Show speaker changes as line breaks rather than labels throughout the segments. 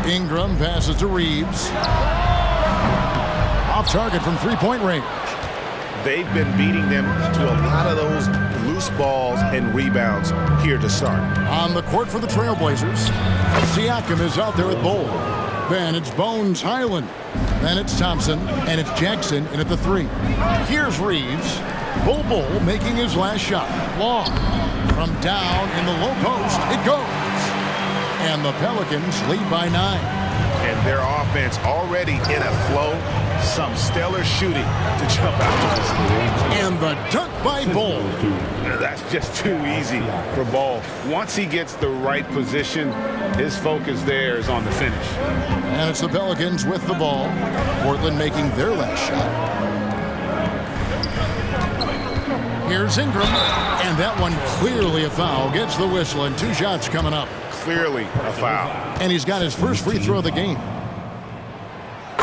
Ingram passes to Reeves. Off target from three-point range.
They've been beating them to a lot of those loose balls and rebounds here to start.
On the court for the Trailblazers, Siakam is out there at Bol. Then it's Bones Highland. Then it's Thompson, and it's Jackson in at the 3. Here's Reeves. Bol making his last shot. Long. From down in the low post, it goes. And the Pelicans lead by 9.
And their offense already in a flow. Some stellar shooting to jump out to this lead.
And the dunk by Bol.
That's just too easy for Bol. Once he gets the right position, his focus there is on the finish.
And it's the Pelicans with the ball. Portland making their last shot. Here's Ingram. And that one clearly a foul. Gets the whistle and 2 shots coming up.
Clearly a foul.
And he's got his first free throw of the game.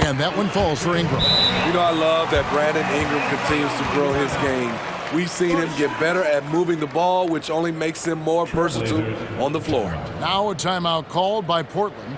And that one falls for Ingram.
You know, I love that Brandon Ingram continues to grow his game. We've seen him get better at moving the ball, which only makes him more versatile on the floor.
Now a timeout called by Portland.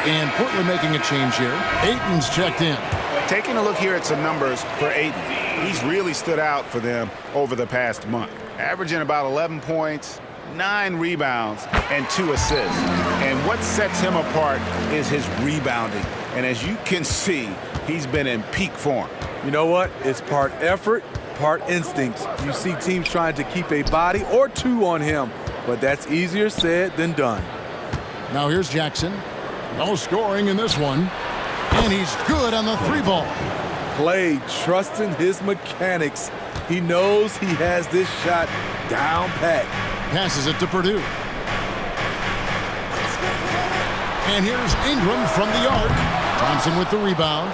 And Portland making a change here. Ayton's checked in.
Taking a look here at some numbers for Ayton. He's really stood out for them over the past month. Averaging about 11 points, 9 rebounds, and 2 assists. And what sets him apart is his rebounding. And as you can see, he's been in peak form.
You know what? It's part effort, part instincts. You see teams trying to keep a body or 2 on him, but that's easier said than done.
Now here's Jackson. No scoring in this one. And he's good on the 3-ball.
Klay trusting his mechanics. He knows he has this shot down pat.
Passes it to Purdue. And here's Ingram from the arc. Thompson with the rebound.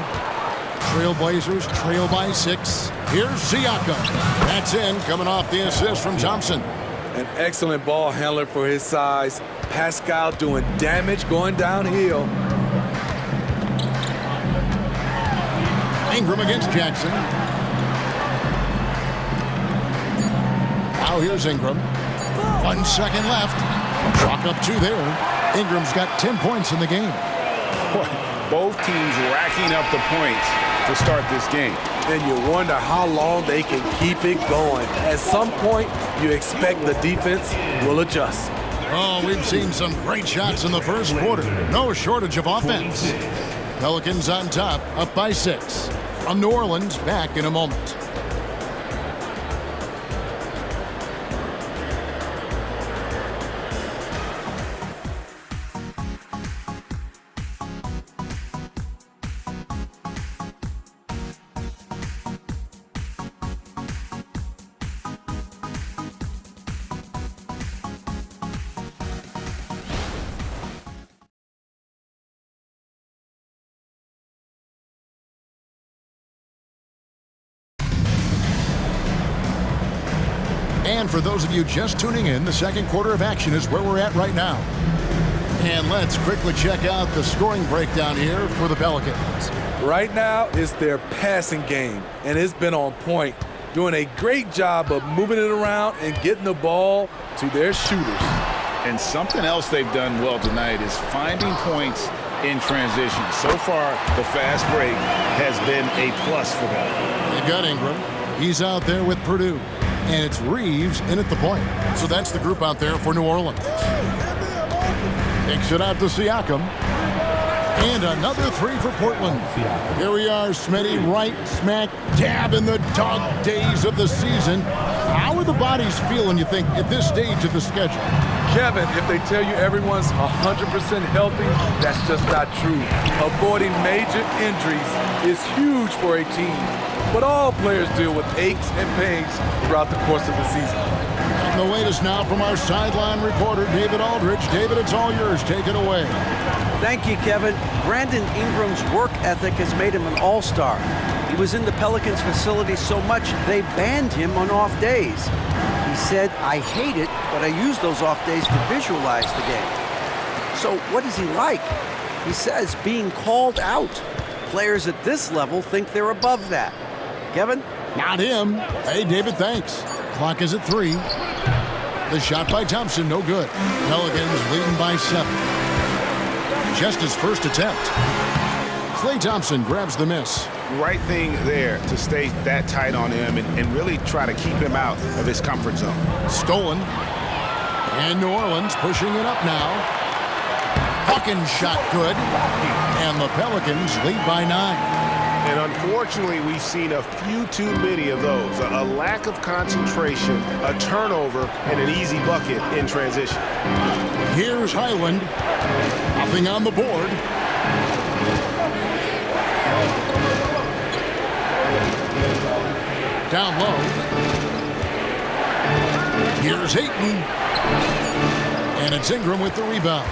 Trailblazers trail by 6. Here's Siakam. That's in, coming off the assist from Thompson.
An excellent ball handler for his size. Pascal doing damage going downhill.
Ingram against Jackson. Now here's Ingram. 1 second left. Chalk up 2 there. Ingram's got 10 points in the game.
Both teams racking up the points to start this game.
And you wonder how long they can keep it going. At some point, you expect the defense will adjust.
Oh, we've seen some great shots in the first quarter. No shortage of offense. Pelicans on top, up by 6. From New Orleans, back in a moment. And for those of you just tuning in, the second quarter of action is where we're at right now. And let's quickly check out the scoring breakdown here for the Pelicans.
Right now, it's their passing game, and it's been on point, doing a great job of moving it around and getting the ball to their shooters.
And something else they've done well tonight is finding points in transition. So far, the fast break has been a plus for them.
They've got Ingram. He's out there with Purdue. And it's Reeves in at the point. So that's the group out there for New Orleans. Takes it out to Siakam. And another three for Portland. Here we are, Smitty, right smack dab in the dog days of the season. How are the bodies feeling, you think, at this stage of the schedule?
Kevin, if they tell you everyone's 100% healthy, that's just not true. Avoiding major injuries is huge for a team, but all players deal with aches and pains throughout the course of the season.
And the latest now from our sideline reporter, David Aldridge. David, it's all yours. Take it away.
Thank you, Kevin. Brandon Ingram's work ethic has made him an all-star. He was in the Pelicans facility so much they banned him on off days. He said, "I hate it, but I use those off days to visualize the game." So what is he like? He says being called out. Players at this level think they're above that. Kevin?
Not him. Hey, David, thanks. Clock is at 3. The shot by Thompson, no good. Pelicans leading by 7. Just his first attempt. Klay Thompson grabs the miss.
Right thing there to stay that tight on him and really try to keep him out of his comfort zone.
Stolen. And New Orleans pushing it up now. Hawkins shot good. And the Pelicans lead by 9.
And unfortunately, we've seen a few too many of those. A lack of concentration, a turnover, and an easy bucket in transition.
Here's Highland. Nothing on the board. Down low. Here's Ayton. And it's Ingram with the rebound.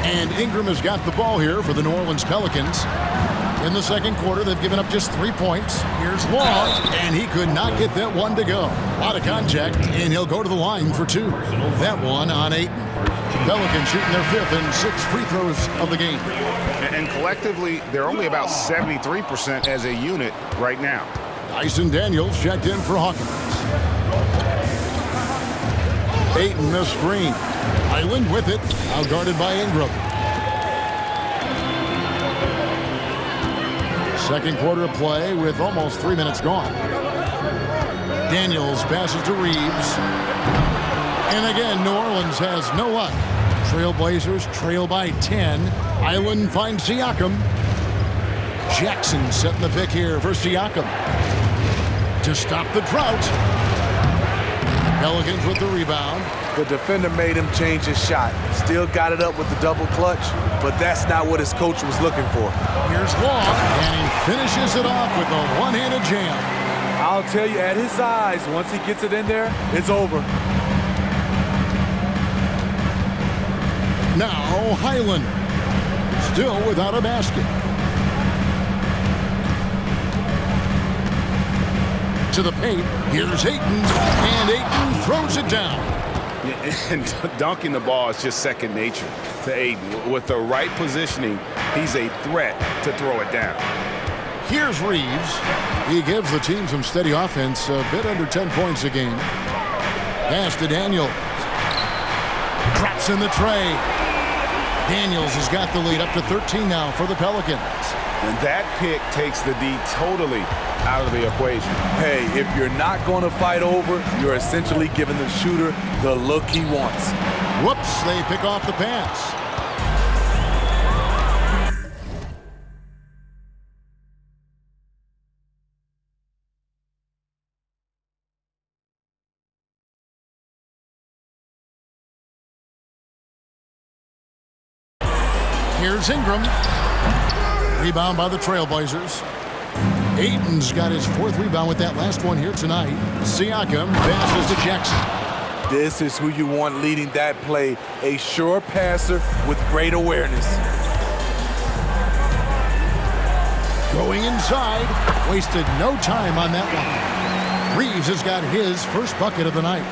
And Ingram has got the ball here for the New Orleans Pelicans. In the second quarter, they've given up just 3 points. Here's Long, and he could not get that one to go. Out of contact, and he'll go to the line for 2. That one on Ayton. Pelicans shooting their 5th and 6th free throws of the game.
And collectively, they're only about 73% as a unit right now.
Dyson Daniels checked in for Hawkins. Ayton the screen. Highland with it, out guarded by Ingram. Second quarter of play with almost 3 minutes gone. Daniels passes to Reeves. And again, New Orleans has no luck. Trailblazers trail by 10. Highland finds Siakam. Jackson setting the pick here for Siakam. To stop the drought. Pelicans with the rebound.
The defender made him change his shot. Still got it up with the double clutch, but that's not what his coach was looking for.
Here's Long, and he finishes it off with a one-handed jam.
I'll tell you, at his size, once he gets it in there, it's over.
Now Highland, still without a basket. To the paint, here's Ayton, and Ayton throws it down.
And dunking the ball is just second nature to Ayton. With the right positioning, he's a threat to throw it down.
Here's Reeves. He gives the team some steady offense, a bit under 10 points a game. Pass to Daniels. Drops in the tray. Daniels has got the lead up to 13 now for the Pelicans.
And that pick takes the D totally out of the equation.
Hey, if you're not going to fight over, you're essentially giving the shooter the look he wants.
Whoops, they pick off the pass. Here's Ingram. Rebound by the Trailblazers. Ayton's got his 4th rebound with that last one here tonight. Siakam passes to Jackson.
This is who you want leading that play. A sure passer with great awareness.
Going inside. Wasted no time on that one. Reeves has got his first bucket of the night.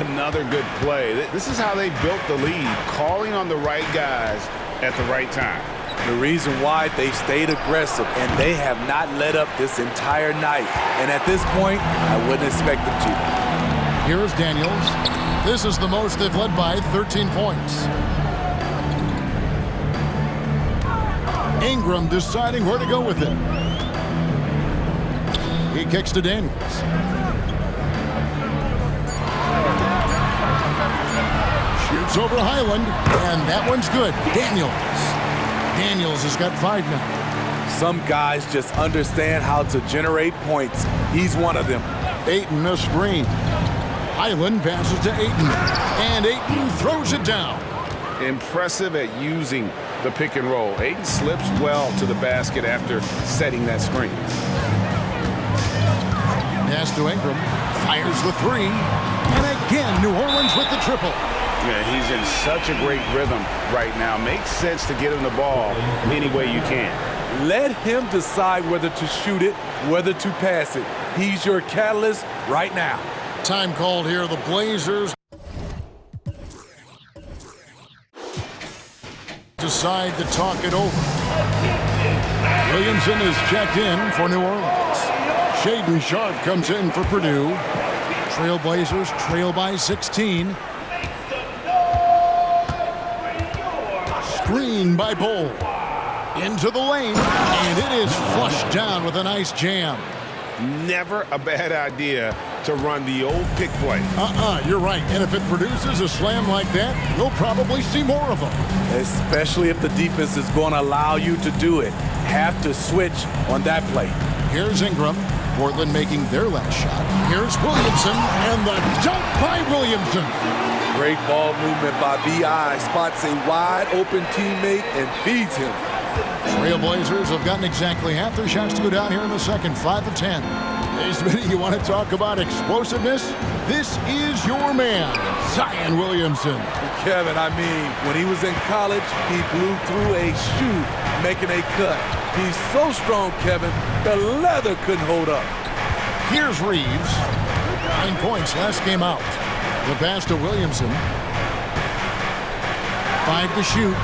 Another good play. This is how they built the lead, calling on the right guys at the right time.
The reason why they've stayed aggressive, and they have not let up this entire night. And at this point, I wouldn't expect them to.
Here's Daniels. This is the most they've led by, 13 points. Ingram deciding where to go with it. He kicks to Daniels. Shoots over Highland, and that one's good. Daniels. Daniels has got 5 now.
Some guys just understand how to generate points. He's one of them.
Ayton a screen. Highland passes to Ayton, and Ayton throws it down.
Impressive at using the pick and roll. Ayton slips well to the basket after setting that screen.
Pass to Ingram, fires the 3, and again New Orleans with the triple.
Yeah, he's in such a great rhythm right now. Makes sense to get him the ball any way you can.
Let him decide whether to shoot it, whether to pass it. He's your catalyst right now.
Time called here, the Blazers decide to talk it over. Williamson is checked in for New Orleans. Shaedon Sharpe comes in for Purdue. Trailblazers trail by 16. Screen by Bol. Into the lane, and it is flushed down with a nice jam.
Never a bad idea to run the old pick play.
You're right. And if it produces a slam like that, you'll probably see more of them.
Especially if the defense is going to allow you to do it. Have to switch on that play.
Here's Ingram. Portland making their last shot. Here's Williamson, and the dunk by Williamson.
Great ball movement by B.I. Spots a wide open teammate and feeds him.
Trailblazers have gotten exactly half their shots to go down here in the second, 5 of 10. Hey, Smitty, you want to talk about explosiveness? This is your man, Zion Williamson.
Kevin, I mean, when he was in college, he blew through a shoe making a cut. He's so strong, Kevin, the leather couldn't hold up.
Here's Reeves. 9 points last game out. The pass to Williamson. 5 to shoot.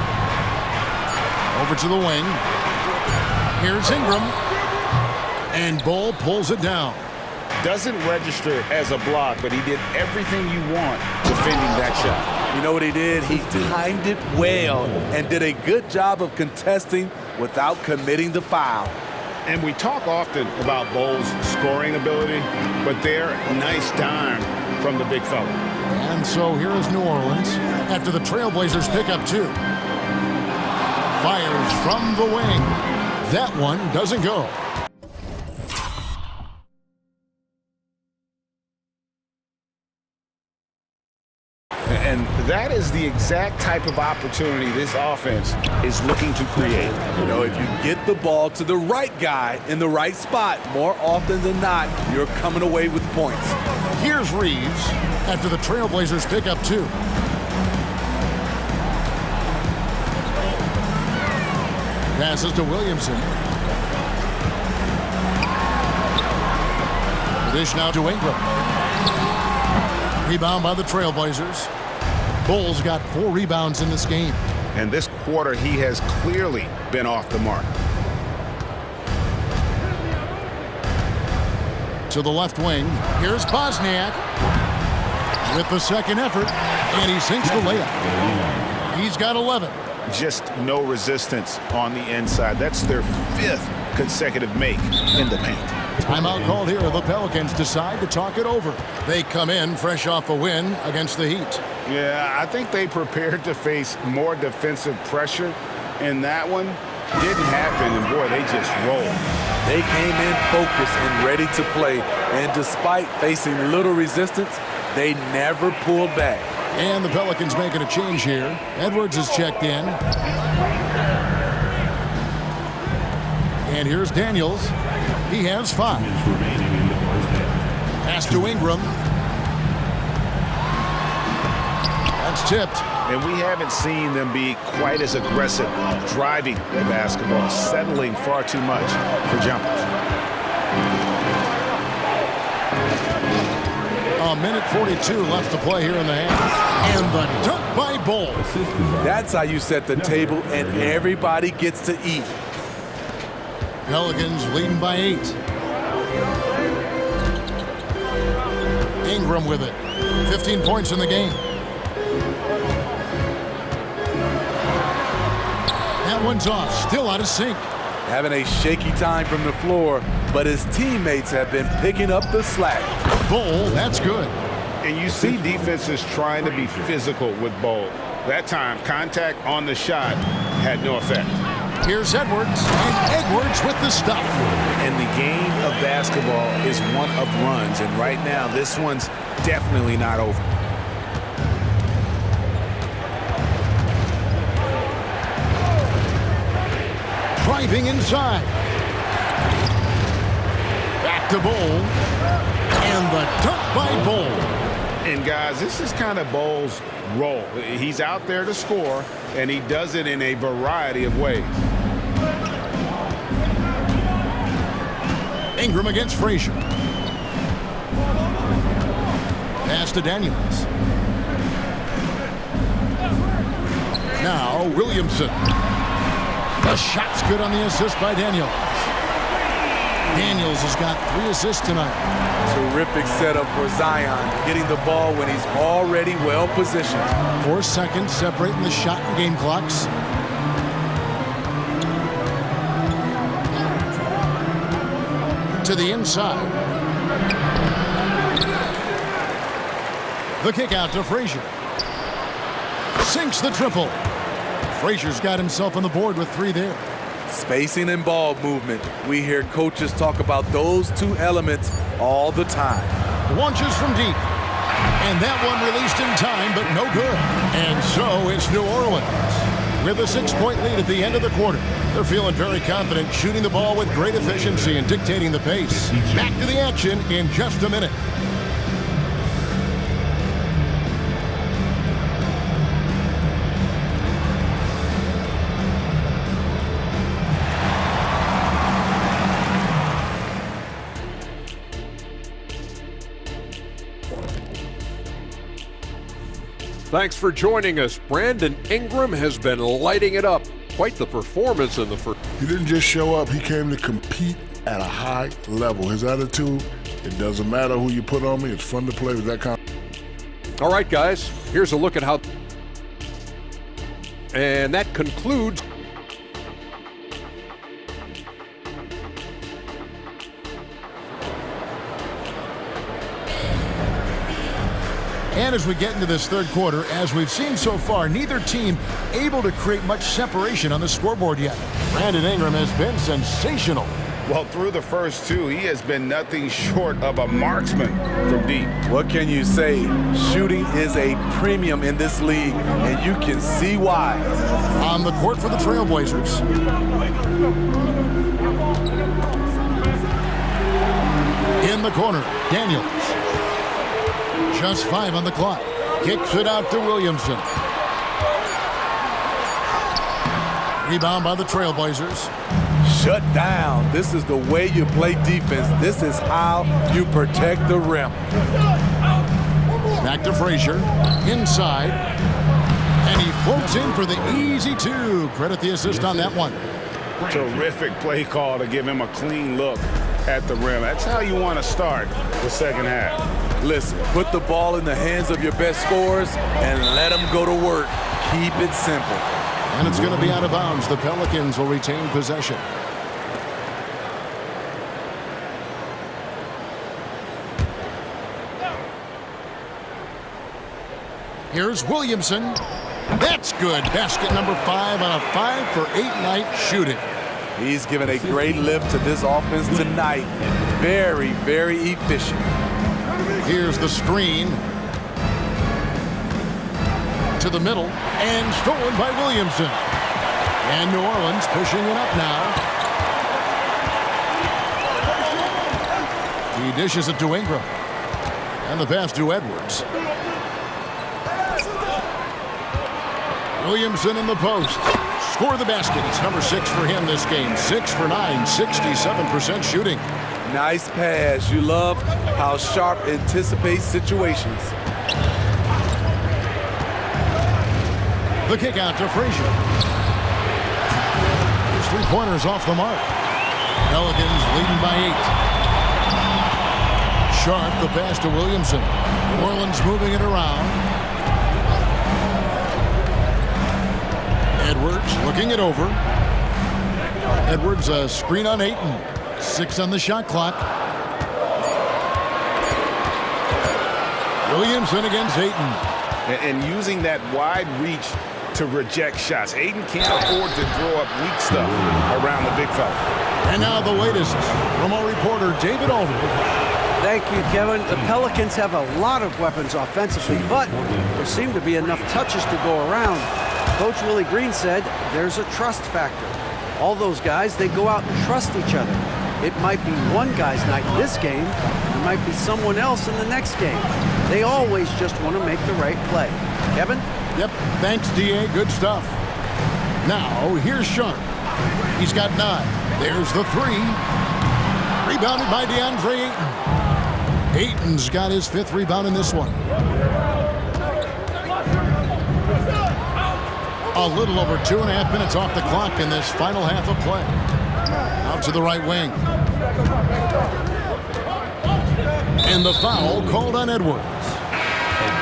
Over to the wing. Here's Ingram. And Bol pulls it down.
Doesn't register as a block, but he did everything you want defending that shot.
You know what he did? He timed it well and did a good job of contesting without committing the foul.
And we talk often about Bol's scoring ability, but they're nice dime from the big fella.
And so here is New Orleans after the Trailblazers pick up 2. Fires from the wing. That one doesn't go.
And that is the exact type of opportunity this offense is looking to create.
You know, if you get the ball to the right guy in the right spot, more often than not, you're coming away with points.
Here's Reeves after the Trailblazers pick up 2. Passes to Williamson. The dish now to Ingram. Rebound by the Trailblazers. Bol's got 4 rebounds in this game.
And this quarter, he has clearly been off the mark.
To the left wing. Here's Bosniak with the second effort, and he sinks the layup. He's got 11.
Just no resistance on the inside. That's their 5th consecutive make in the paint.
Timeout called here. The Pelicans decide to talk it over. They come in fresh off a win against the Heat.
Yeah, I think they prepared to face more defensive pressure in that one. Didn't happen, and boy, they just rolled.
They came in focused and ready to play, and despite facing little resistance, they never pulled back.
And the Pelicans making a change here. Edwards is checked in. And here's Daniels. He has 5. Pass to Ingram. That's tipped.
And we haven't seen them be quite as aggressive driving the basketball, settling far too much for jumpers.
A minute 42 left to play here in the half. And the dunk by Bol.
That's how you set the table and everybody gets to eat.
Pelicans leading by 8. Ingram with it. 15 points in the game. That one's off. Still out of sync.
Having a shaky time from the floor, but his teammates have been picking up the slack.
Bol, that's good.
And you see defenses trying to be physical with Bol. That time, contact on the shot had no effect.
Here's Edwards, and Edwards with the stuff.
And the game of basketball is one of runs, and right now this one's definitely not over.
Driving inside. Back to Bol. And the dunk by Bol.
And guys, this is kind of Bol's role. He's out there to score, and he does it in a variety of ways.
Ingram against Frazier. Pass to Daniels. Now Williamson. The shot's good on the assist by Daniels. Daniels has got 3 assists tonight.
Terrific setup for Zion, getting the ball when he's already well positioned.
4 seconds separating the shot and game clocks. To the inside. The kick out to Frazier. Sinks the triple. Frazier's got himself on the board with 3 there.
Spacing and ball movement. We hear coaches talk about those 2 elements all the time.
Launches from deep. And that one released in time, but no good. And so it's New Orleans with a 6-point lead at the end of the quarter. They're feeling very confident, shooting the ball with great efficiency and dictating the pace. Back to the action in just a minute.
Thanks for joining us. Brandon Ingram has been lighting it up. Quite the performance in the first.
He didn't just show up, he came to compete at a high level. His attitude, it doesn't matter who you put on me, it's fun to play with that kind.
All right, guys, here's a look at how. And that concludes.
And as we get into this third quarter, as we've seen so far, neither team able to create much separation on the scoreboard yet. Brandon Ingram has been sensational.
Well, through the first 2, he has been nothing short of a marksman from deep.
What can you say? Shooting is a premium in this league, and you can see why.
On the court for the Trailblazers. In the corner, Daniels. Just 5 on the clock. Kicks it out to Williamson. Rebound by the Trailblazers.
Shut down. This is the way you play defense. This is how you protect the rim.
Back to Frazier. Inside. And he floats in for the easy 2. Credit the assist on that one.
Terrific play call to give him a clean look at the rim. That's how you want to start the second half.
Listen, put the ball in the hands of your best scorers and let them go to work. Keep it simple.
And it's going to be out of bounds. The Pelicans will retain possession. Here's Williamson. That's good. Basket number 5 on a 5-for-8 night shooting.
He's given a great lift to this offense tonight. Very, very efficient.
Here's the screen. To the middle. And stolen by Williamson. And New Orleans pushing it up now. He dishes it to Ingram. And the pass to Edwards. Williamson in the post. Score the basket. It's number 6 for him this game. 6 for 9, 67% shooting.
Nice pass. You love how Sharp anticipates situations.
The kick out to Frazier. His 3-pointers off the mark. Pelicans leading by 8. Sharp the pass to Williamson. New Orleans moving it around. Edwards looking it over. Edwards a screen on Ayton. 6 on the shot clock. Williamson against Ayton.
And using that wide reach to reject shots. Ayton can't afford to throw up weak stuff around the big fella.
And now the latest from our reporter, David Aldridge.
Thank you, Kevin. The Pelicans have a lot of weapons offensively, but there seem to be enough touches to go around. Coach Willie Green said there's a trust factor. All those guys, they go out and trust each other. It might be one guy's night in this game. It might be someone else in the next game. They always just want to make the right play. Kevin?
Yep, thanks, D.A. Good stuff. Now, here's Sharp. He's got 9. There's the 3. Rebounded by DeAndre Ayton. Ayton's got his 5th rebound in this one. A little over 2.5 minutes off the clock in this final half of play. Out to the right wing. And the foul called on Edwards.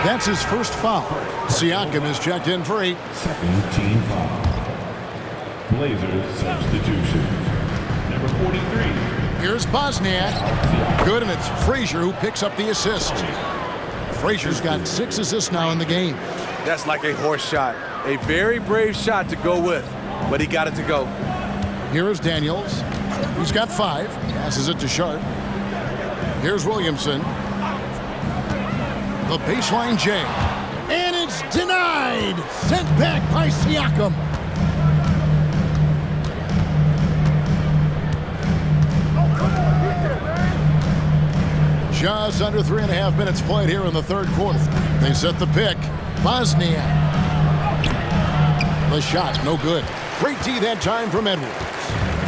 That's his first foul. Siakam is checked in for 8.
Second team foul. Blazers substitution. Number 43.
Here's Bosniak. Good, and it's Frazier who picks up the assist. Frazier's got 6 assists now in the game.
That's like a horse shot. A very brave shot to go with, but he got it to go.
Here is Daniels. He's got 5. Passes it to Sharp. Here's Williamson. The baseline J. And it's denied. Sent back by Siakam. Just under 3.5 minutes played here in the third quarter. They set the pick. Bosniak. The shot, no good. Great D that time from Edwards.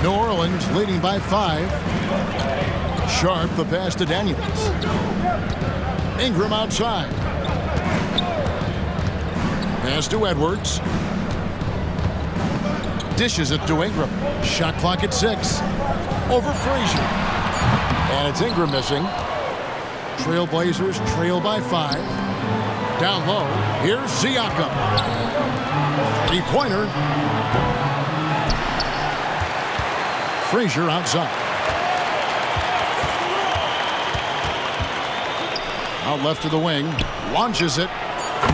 New Orleans leading by 5. Sharp, the pass to Daniels. Ingram outside. Pass to Edwards. Dishes it to Ingram. Shot clock at 6. Over Frazier. And it's Ingram missing. Trailblazers trail by 5. Down low. Here's Siakam. 3-pointer. Frazier outside. Out left to the wing. Launches it.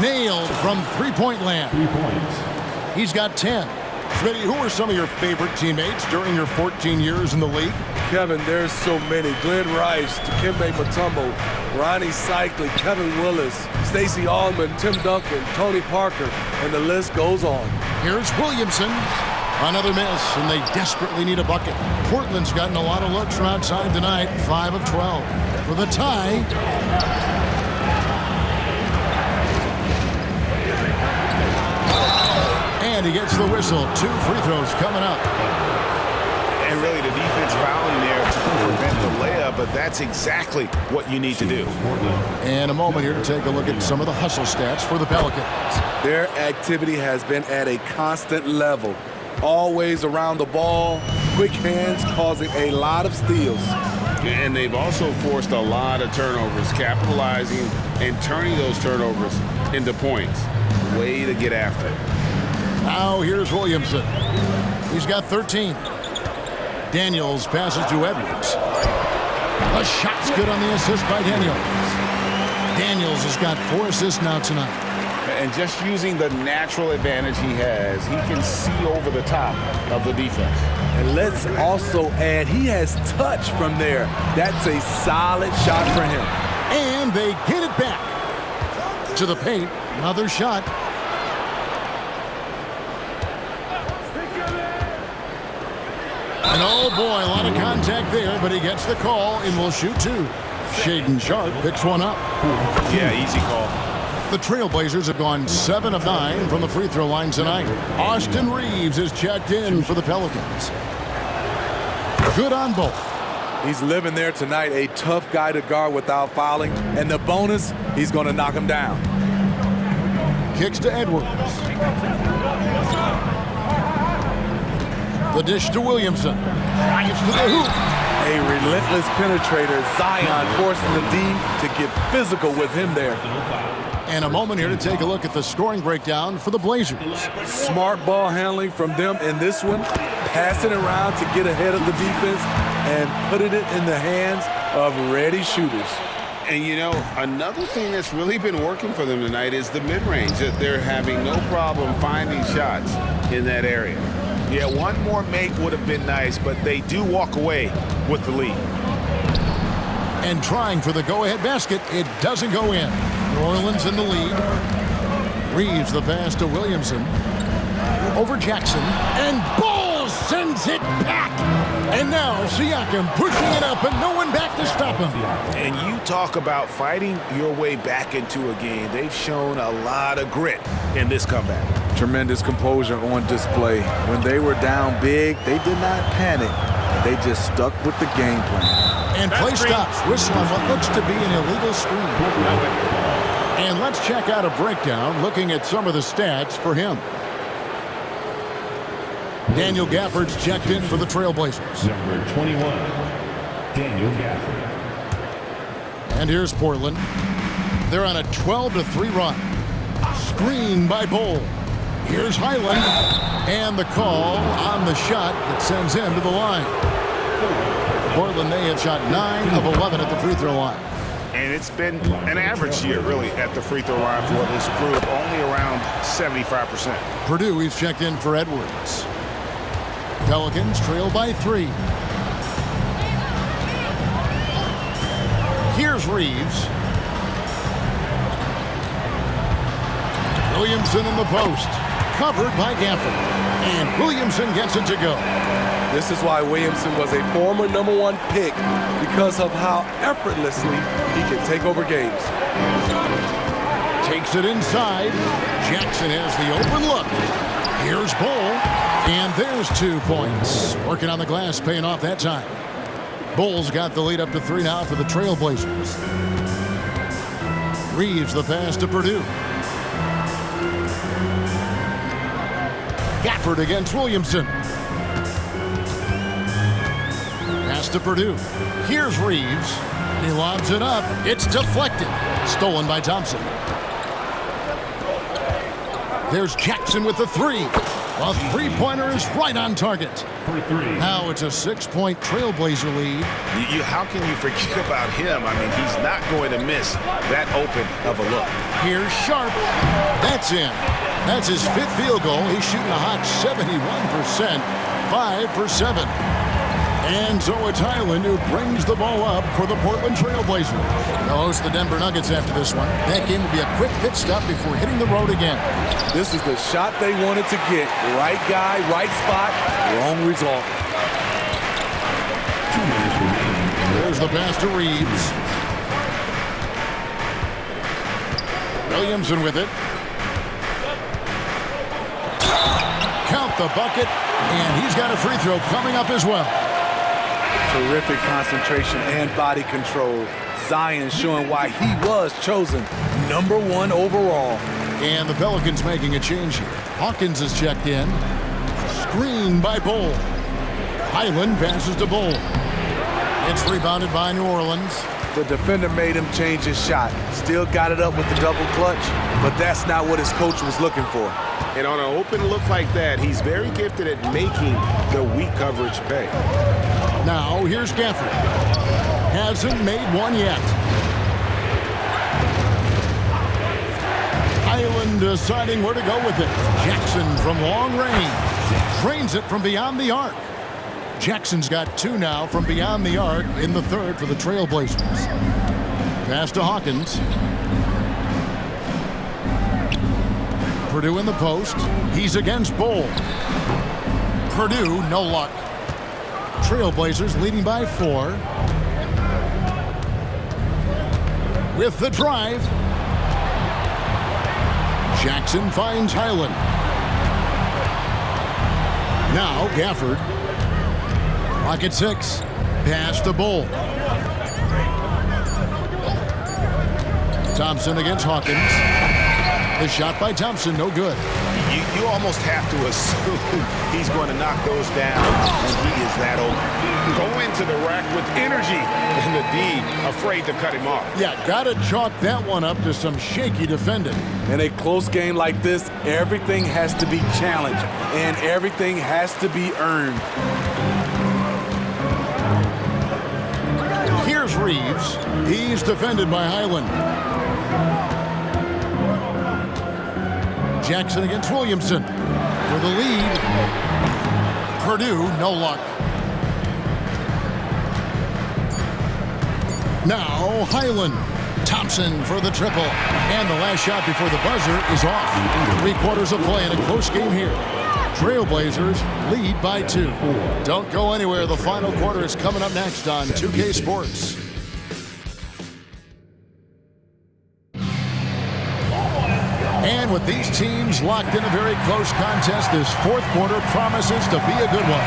Nailed from three-point land.
3 points.
He's got 10. Smitty, who are some of your favorite teammates during your 14 years in the league?
Kevin, there's so many. Glenn Rice, Dikembe Mutombo, Ronnie Cycli, Kevin Willis, Stacey Allman, Tim Duncan, Tony Parker, and the list goes on.
Here's Williamson. Another miss, and they desperately need a bucket. Portland's gotten a lot of looks from outside tonight, 5 of 12. For the tie, and he gets the whistle. 2 free throws coming up.
And really the defense fouling there to prevent the layup, but that's exactly what you need to do.
And a moment here to take a look at some of the hustle stats for the Pelicans.
Their activity has been at a constant level. Always around the ball, quick hands causing a lot of steals.
And they've also forced a lot of turnovers, capitalizing and turning those turnovers into points. Way to get after it.
Now here's Williamson. He's got 13. Daniels passes to Edwards. The shot's good on the assist by Daniels. Daniels has got 4 assists now tonight.
And just using the natural advantage he has, he can see over the top of the defense.
And let's also add, he has touch from there. That's a solid shot for him.
And they get it back to the paint. Another shot. And oh boy, a lot of contact there, but he gets the call and will shoot 2. Shaedon Sharpe picks one up.
Yeah, easy call.
The Trailblazers have gone 7 of 9 from the free throw line tonight. Austin Reeves is checked in for the Pelicans. Good on both.
He's living there tonight, a tough guy to guard without fouling. And the bonus, he's going to knock him down.
Kicks to Edwards. The dish to Williamson. Drives to the hoop.
A relentless penetrator, Zion forcing the D to get physical with him there.
And a moment here to take a look at the scoring breakdown for the Blazers.
Smart ball handling from them in this one, passing around to get ahead of the defense and putting it in the hands of ready shooters.
And, you know, another thing that's really been working for them tonight is the mid-range. That they're having no problem finding shots in that area.
Yeah, one more make would have been nice, but they do walk away with the lead.
And trying for the go-ahead basket, it doesn't go in. New Orleans in the lead. Reeves the pass to Williamson. Over Jackson. And Ball sends it back. And now Siakam pushing it up and no one back to stop him.
And you talk about fighting your way back into a game. They've shown a lot of grit in this comeback.
Tremendous composure on display. When they were down big, they did not panic. They just stuck with the game plan.
And play stops. Whistle on what looks to be an illegal screen. And let's check out a breakdown looking at some of the stats for him. Daniel Gafford's checked in for the Trailblazers.
Number 21, Daniel Gafford.
And here's Portland. They're on a 12-3 run. Screen by Bol. Here's Highland. And the call on the shot that sends him to the line. Portland, they have shot 9 of 11 at the free throw line.
And it's been an average year, really, at the free throw line for this group, only around 75%.
Purdue, he's checked in for Edwards. Pelicans trail by 3. Here's Reeves. Williamson in the post. Covered by Gafford. And Williamson gets it to go.
This is why Williamson was a former #1 pick, because of how effortlessly he can take over games.
Takes it inside. Jackson has the open look. Here's Bol. And there's 2 points. Working on the glass, paying off that time. Bol's got the lead up to 3 now for the Trailblazers. Reeves the pass to Purdue. Gafford against Williamson. Pass to Purdue. Here's Reeves. He lobs it up. It's deflected. Stolen by Thompson. There's Jackson with the 3. A three-pointer is right on target.
For 3.
Now it's a 6-point Trailblazer lead.
How can you forget about him? I mean, he's not going to miss that open of a look.
Here's Sharp. That's in. That's his 5th field goal. He's shooting a hot 71%. 5 for 7. And so it's Highland who brings the ball up for the Portland Trailblazers. They'll host the Denver Nuggets after this one. That game will be a quick pit stop before hitting the road again.
This is the shot they wanted to get. Right guy, right spot, wrong result.
2 minutes remaining.
There's the pass to Reeves. Williamson with it. Count the bucket, and he's got a free throw coming up as well.
Terrific concentration and body control. Zion showing why he was chosen #1 overall.
And the Pelicans making a change here. Hawkins is checked in. Screen by Bol. Highland passes to Bol. It's rebounded by New Orleans.
The defender made him change his shot. Still got it up with the double clutch, but that's not what his coach was looking for.
And on an open look like that, he's very gifted at making the weak coverage pay.
Now here's Gafford. Hasn't made one yet. Highland deciding where to go with it. Jackson from long range. Drains it from beyond the arc. Jackson's got 2 now from beyond the arc in the 3rd for the Trailblazers. Pass to Hawkins. Purdue in the post. He's against Bol. Purdue, no luck. Trailblazers leading by 4. With the drive. Jackson finds Highland. Now Gafford. Clock at 6. Pass to Bol. Thompson against Hawkins. The shot by Thompson, no good.
You almost have to assume he's going to knock those down when he is that open. Go into the rack with energy, and the D afraid to cut him off.
Yeah, gotta chalk that one up to some shaky defending.
In a close game like this, everything has to be challenged, and everything has to be earned.
Here's Here's Reeves. He's defended by Highland. Jackson against Williamson for the lead. Purdue, no luck. Now Highland. Thompson for the triple. And the last shot before the buzzer is off. 3 quarters of play in a close game here. Trailblazers lead by 2. Don't go anywhere. The final quarter is coming up next on 2K Sports. And with these teams locked in a very close contest, this 4th quarter promises to be a good one.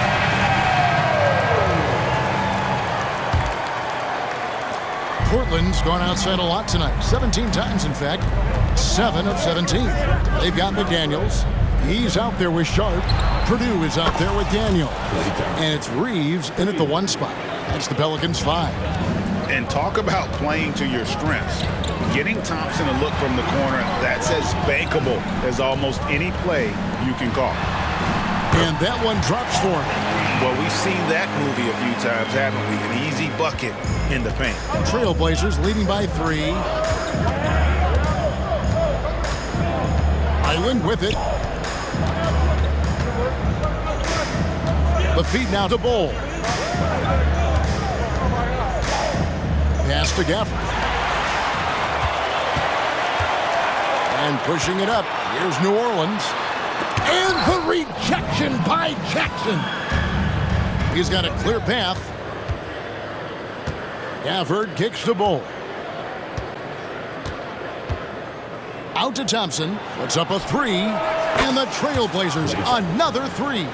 Portland's gone outside a lot tonight. 17 times, in fact. 7 of 17. They've got McDaniels. He's out there with Sharp. Purdue is out there with Daniel. And it's Reeves in at the 1 spot. That's the Pelicans 5.
And talk about playing to your strengths. Getting Thompson a look from the corner, that's as bankable as almost any play you can call.
And that one drops for him.
Well, we've seen that movie a few times, haven't we? An easy bucket in the paint.
Trailblazers leading by 3. Highland with it. The feed now to Bull. Pass to Gafford. And pushing it up. Here's New Orleans. And the rejection by Jackson. He's got a clear path. Gafford kicks the Bull. Out to Thompson. Puts up a 3. And the Trailblazers another 3.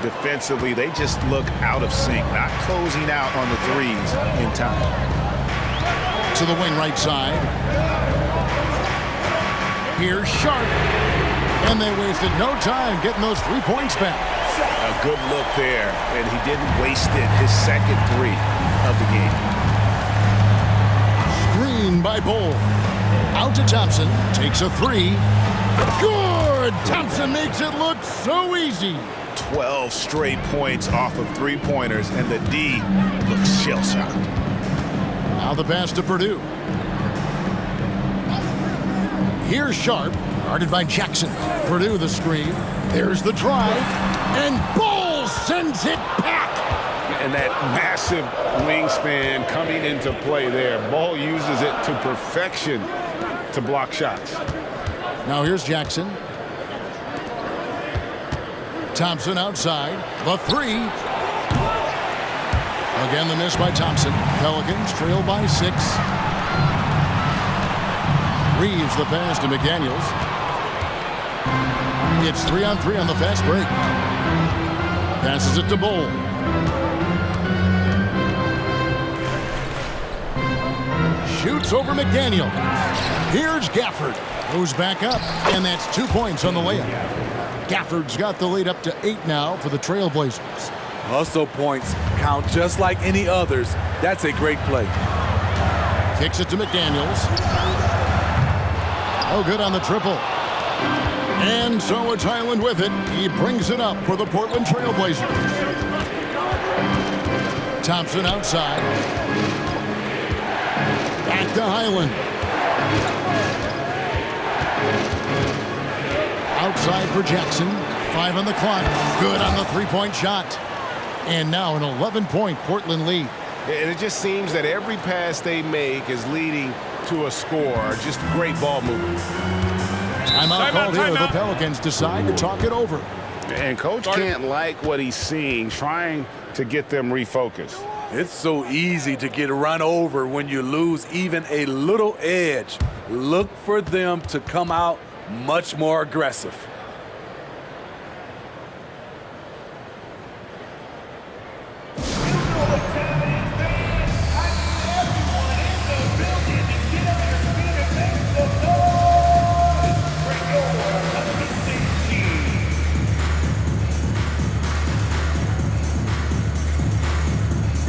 Defensively, they just look out of sync, not closing out on the threes in time.
To the wing right side. Here's Sharp. And they wasted no time getting those 3 points back.
A good look there, and he didn't waste it. His second 3 of the game.
Screen by Bull. Out to Thompson. Takes a 3. Good! Thompson makes it look so easy.
12 straight points off of 3-pointers, and the D looks shell-shocked.
Now the pass to Purdue. Here's Sharp, guarded by Jackson. Purdue the screen. There's the drive, and Bull sends it back.
And that massive wingspan coming into play there. Ball uses it to perfection to block shots.
Now here's Jackson. Thompson outside. The 3. Again, the miss by Thompson. Pelicans trail by 6. Reeves the pass to McDaniels. It's 3-on-3 on the fast break. Passes it to Bull. Shoots over McDaniel. Here's Gafford. Goes back up, and that's 2 points on the layup. Gafford's got the lead up to 8 now for the Trailblazers.
Hustle points count just like any others. That's a great play.
Kicks it to McDaniels. Oh, good on the triple. And so it's Highland with it. He brings it up for the Portland Trailblazers. Thompson outside. Back to Highland. Outside for Jackson. 5 on the clock. Good on the 3-point shot. And now an 11-point Portland lead.
And it just seems that every pass they make is leading to a score. Just great ball movement.
Timeout called here. The Pelicans decide to talk it over.
And Coach can't like what he's seeing, trying to get them refocused.
It's so easy to get run over when you lose even a little edge. Look for them to come out much more aggressive.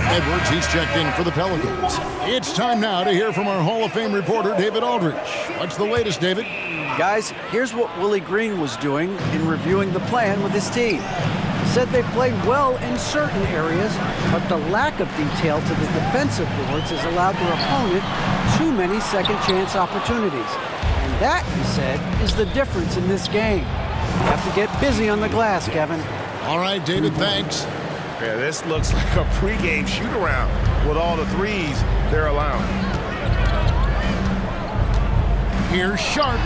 Edwards, he's checked in for the Pelicans. It's time now to hear from our Hall of Fame reporter, David Aldridge. What's the latest, David?
Guys, here's what Willie Green was doing in reviewing the plan with his team. said they've played well in certain areas, but the lack of detail to the defensive boards has allowed their opponent too many second-chance opportunities. And that, he said, is the difference in this game. You have to get busy on the glass, Kevin.
All right, David, thanks.
Yeah, this looks like a pregame shoot-around with all the threes they're allowing.
Here's Sharp,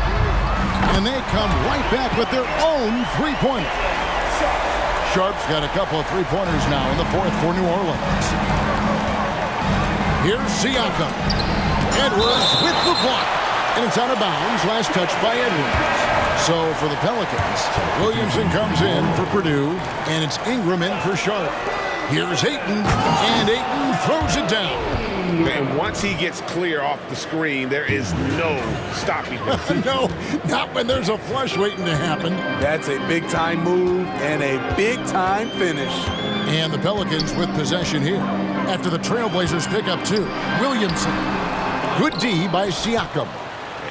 and they come right back with their own three-pointer. Sharp's got a couple of three-pointers now in the fourth for New Orleans. Here's Siakam. Edwards with the block, and it's out of bounds. Last touch by Edwards. So for the Pelicans, Williamson comes in for Purdue, and it's Ingram in for Sharp. Here's Ayton, and Ayton throws it down.
And once he gets clear off the screen, there is no stopping him.
No, not when there's a flush waiting to happen.
That's a big-time move and a big-time finish.
And the Pelicans with possession here after the Trailblazers pick up two. Williamson. Good D by Siakam.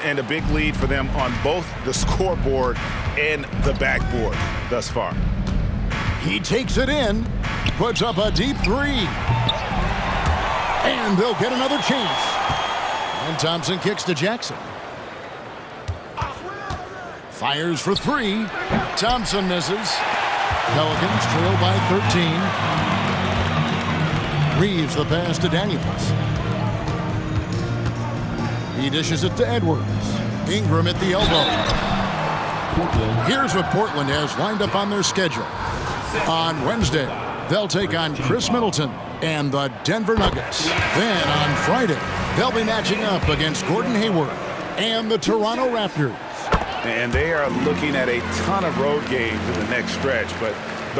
And a big lead for them on both the scoreboard and the backboard thus far.
He takes it in, puts up a deep three. And they'll get another chance. And Thompson kicks to Jackson. Fires for three. Thompson misses. Pelicans trail by 13. Reeves the pass to Daniels. He dishes it to Edwards. Ingram at the elbow. Here's what Portland has lined up on their schedule. On Wednesday, they'll take on Chris Middleton and the Denver Nuggets. Then on Friday, they'll be matching up against Gordon Hayward and the Toronto Raptors.
And they are looking at a ton of road games in the next stretch, but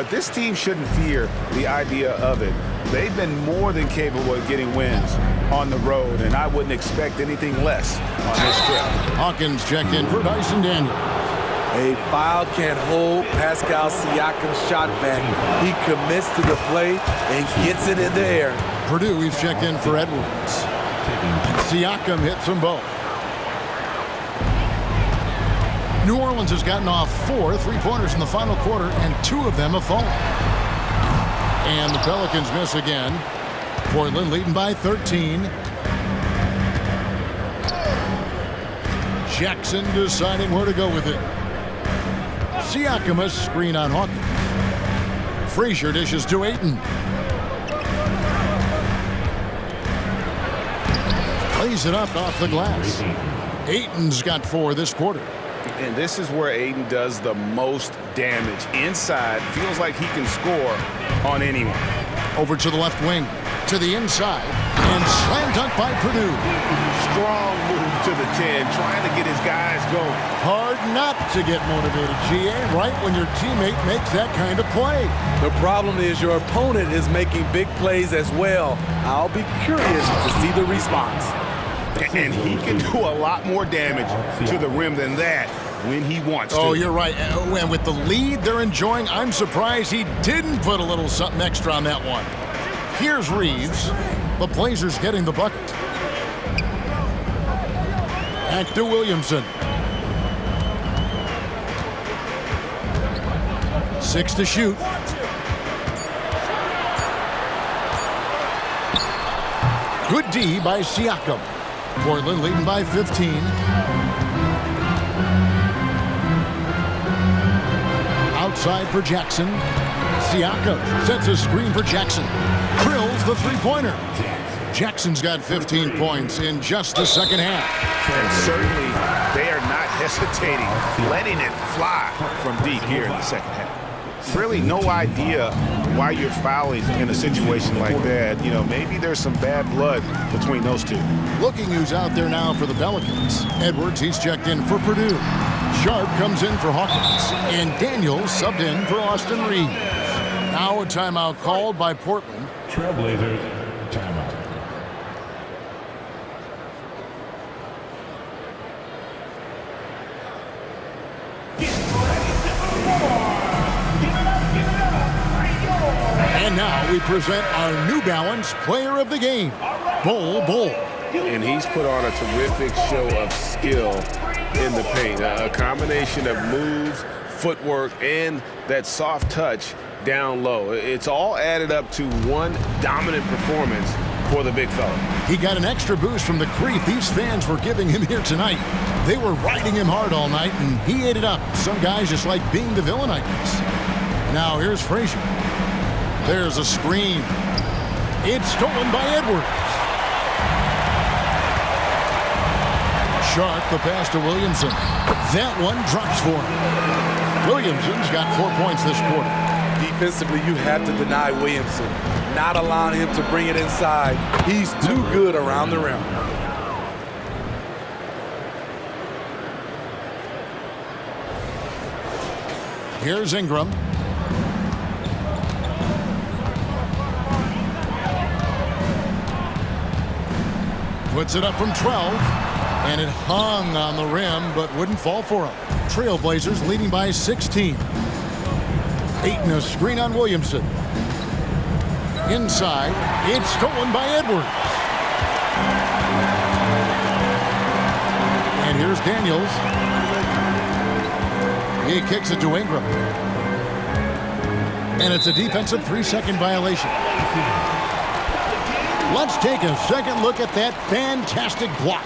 this team shouldn't fear the idea of it. They've been more than capable of getting wins on the road, and I wouldn't expect anything less on this trip.
Hawkins checked in for Dyson Daniels.
A foul can't hold Pascal Siakam's shot back. He commits to the play and gets it in the air.
Purdue, he's checked in for Edwards. Siakam hits them both. New Orleans has gotten off 4 three-pointers in the final quarter, and 2 of them have fallen. And the Pelicans miss again. Portland leading by 13. Jackson deciding where to go with it. Siakam a screen on Hawkins. Frazier dishes to Ayton. Plays it up off the glass. Ayton's got 4 this quarter.
And this is where Ayton does the most damage. Inside, feels like he can score on anyone.
Over to the left wing, to the inside, and slam dunk by Purdue.
Strong move to the 10, trying to get his guys going.
Hard not to get motivated, GA, right when your teammate makes that kind of play.
The problem is your opponent is making big plays as well. I'll be curious to see the response.
And he can do a lot more damage to the rim than that when he wants to.
Oh, you're right. And with the lead they're enjoying, I'm surprised he didn't put a little something extra on that one. Here's Reeves. The Blazers getting the bucket. Back to Williamson. 6 to shoot. Good D by Siakam. Portland leading by 15. Outside for Jackson. Siakam sets a screen for Jackson. Drills the three-pointer. Jackson's got 15 points in just the second half.
And certainly they are not hesitating, letting it fly from deep here in the second half. Really no idea why you're fouling in a situation like that. You know, maybe there's some bad blood between those two.
Looking who's out there now for the Pelicans. Edwards, he's checked in for Purdue. Sharp comes in for Hawkins. And Daniels subbed in for Austin Reeves. Now a timeout called by Portland.
Trailblazers, timeout.
And now we present our New Balance Player of the Game, Bol Bol.
And he's put on a terrific show of skill in the paint. A combination of moves, footwork, and that soft touch down low. It's all added up to one dominant performance for the big fella.
He got an extra boost from the grief these fans were giving him here tonight. They were riding him hard all night, and he ate it up. Some guys just like being the villain, I guess. Now here's Frazier. There's a screen. It's stolen by Edwards. Sharp, the pass to Williamson. That one drops for him. Williamson's got 4 points this quarter.
Defensively, you have to deny Williamson, not allowing him to bring it inside. He's too good around the rim.
Here's Ingram. Puts it up from 12, and it hung on the rim, but wouldn't fall for him. Trailblazers leading by 16. Ayton a screen on Williamson. Inside, it's stolen by Edwards. And here's Daniels. He kicks it to Ingram. And it's a defensive 3-second violation. Let's take a second look at that fantastic block.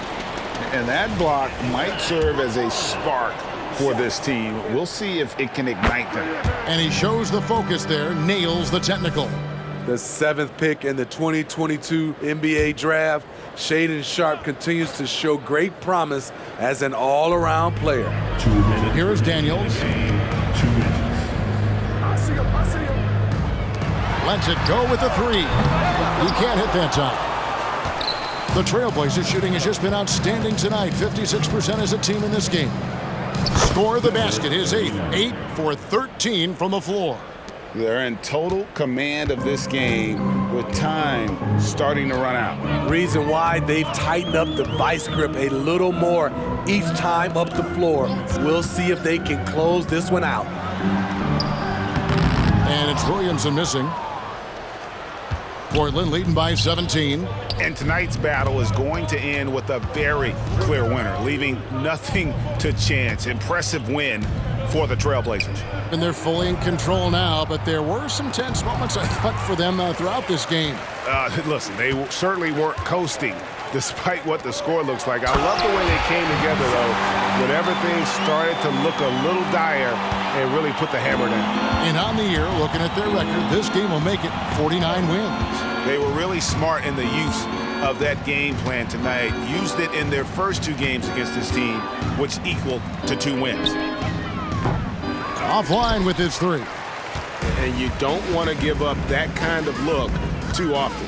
And that block might serve as a spark for this team. We'll see if it can ignite them.
And he shows the focus there, nails the technical.
The 7th pick in the 2022 NBA Draft, Shaedon Sharpe continues to show great promise as an all-around player.
2 minutes.
Here is Daniels.
2 minutes.
Lets it go with the 3. He can't hit that time. The Trailblazers shooting has just been outstanding tonight. 56% as a team in this game. Score the basket, his 8th. 8 for 13 from the floor.
They're in total command of this game with time starting to run out.
Reason why they've tightened up the vice grip a little more each time up the floor. We'll see if they can close this one out.
And it's Williamson missing. Portland leading by 17.
And tonight's battle is going to end with a very clear winner, leaving nothing to chance. Impressive win for the Trailblazers.
And they're fully in control now, but there were some tense moments, I thought, for them throughout this game.
Listen, they certainly weren't coasting, despite what the score looks like. I love the way they came together, though, when everything started to look a little dire and really put the hammer down.
And on the year, looking at their record, this game will make it 49 wins.
They were really smart in the use of that game plan tonight. Used it in their first 2 games against this team, which equaled to 2 wins.
Offline with his 3.
And you don't want to give up that kind of look too often.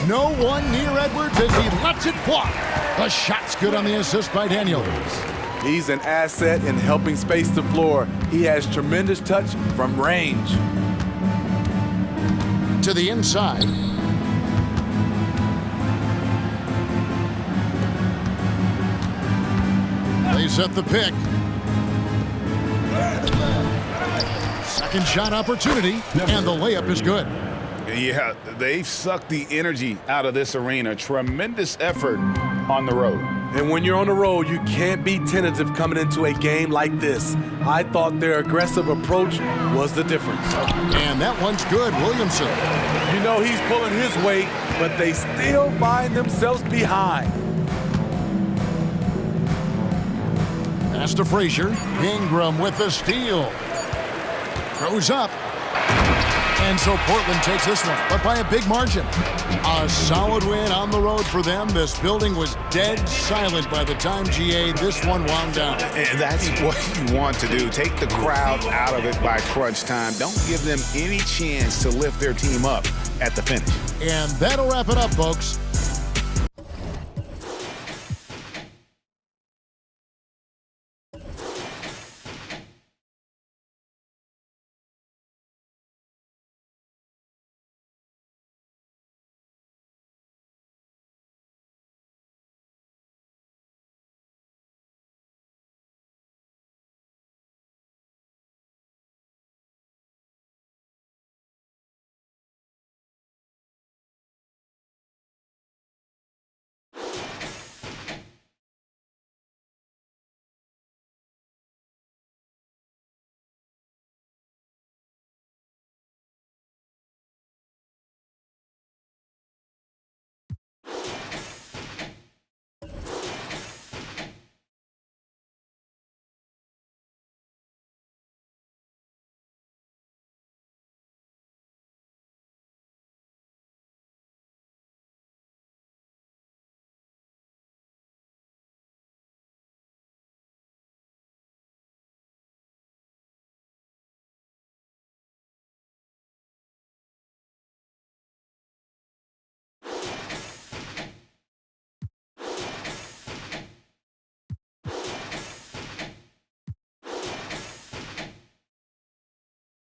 No one near Edwards as he lets it fly. The shot's good on the assist by Daniels.
He's an asset in helping space the floor. He has tremendous touch from range.
To the inside. They set the pick. Second shot opportunity, and the layup is good.
Yeah, they've sucked the energy out of this arena. Tremendous effort on the road.
And when you're on the road, you can't be tentative coming into a game like this. I thought their aggressive approach was the difference.
And that one's good, Williamson.
You know he's pulling his weight, but they still find themselves behind.
Pass to Frazier. Ingram with the steal. Goes up. And so Portland takes this one, but by a big margin. A solid win on the road for them. This building was dead silent by the time, GA, this one wound down.
And that's what you want to do. Take the crowd out of it by crunch time. Don't give them any chance to lift their team up at the finish.
And that'll wrap it up, folks.